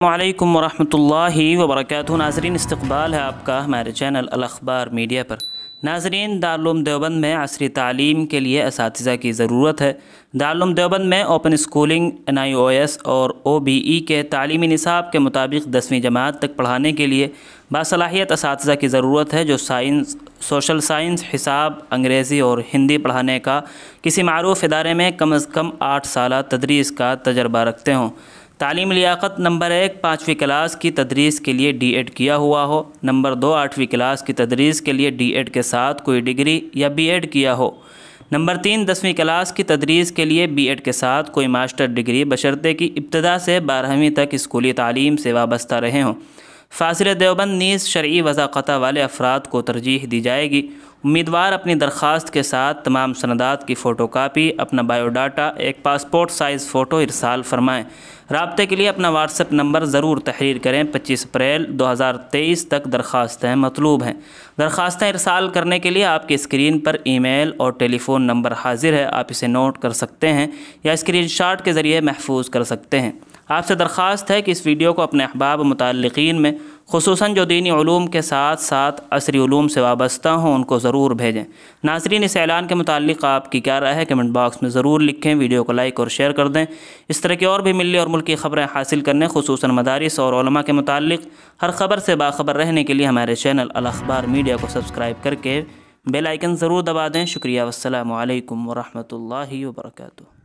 वालेकुम वरहमतुल्लाहि वबरकातुहू। नाज़रीन, इस्तक़बाल है आपका हमारे चैनल अल-अख़बार मीडिया पर। नाज़रीन, दारुल उलूम देवबंद में असरी तालीम के लिए असातिज़ा की ज़रूरत है। दारुल उलूम देवबंद में ओपन स्कूलिंग, NIOS और OBE के तालीमी निसाब के मुताबिक 10वीं जमात तक पढ़ाने के लिए बासलाहियत असातिज़ा की ज़रूरत है जो साइंस, सोशल साइंस, हिसाब, अंग्रेज़ी और हिंदी पढ़ाने का किसी मारूफ़ इदारे में कम अज़ कम 8 साल तदरीस का तजर्बा रखते हों। तालीम लियाकत नंबर 1 5वीं क्लास की तदरीस के लिए D.Ed किया हुआ हो। नंबर 2 8वीं क्लास की तदरीस के लिए D.Ed के साथ कोई डिग्री या B.Ed किया हो। नंबर 3 10वीं क्लास की तदरीस के लिए B.Ed के साथ कोई मास्टर डिग्री बशर्ते कि इब्तदा से 12वीं तक स्कूली तालीम से वाबस्ता रहे हों। फ़ासिल देवबंद नीज़ शरई वज़ाक़त वाले अफराद को तरजीह दी जाएगी। उम्मीदवार अपनी दरख्वास्त के साथ तमाम सनदात की फ़ोटोकापी, अपना बायोडाटा, एक पासपोर्ट साइज़ फ़ोटो इरसाल फरमाएँ। राब्ते के लिए अपना व्हाट्सएप नंबर ज़रूर तहरीर करें। 25 अप्रैल 2023 तक दरख्वास्तें मतलूब हैं। दरख्वास्तें इरसाल करने के लिए आपकी स्क्रीन पर ईमेल और टेलीफ़ोन नंबर हाजिर है, आप इसे नोट कर सकते हैं या स्क्रीनशॉट के ज़रिए महफूज कर सकते हैं। आपसे दरख्वास्त है कि इस वीडियो को अपने अहबाब मुतल्लिक़ीन में, खुसूसन जो दीनी उलूम के साथ साथ असरी उलूम से वाबस्ता हों, उनको ज़रूर भेजें। नाज़रीन, इस ऐलान के मुताल्लिक़ आपकी क्या राय है, कमेंट बॉक्स में ज़रूर लिखें। वीडियो को लाइक और शेयर कर दें। इस तरह की और भी मिली और मुल्की ख़बरें हासिल करने, खुसूसन मदारिस और उलमा के मुताल्लिक़ हर ख़बर से बाखबर रहने के लिए हमारे चैनल अल-अख़बार मीडिया को सब्सक्राइब करके बेल आइकन ज़रूर दबा दें। शुक्रिया। वस्सलामु अलैकुम वरहमतुल्लाहि वबरकातुहू।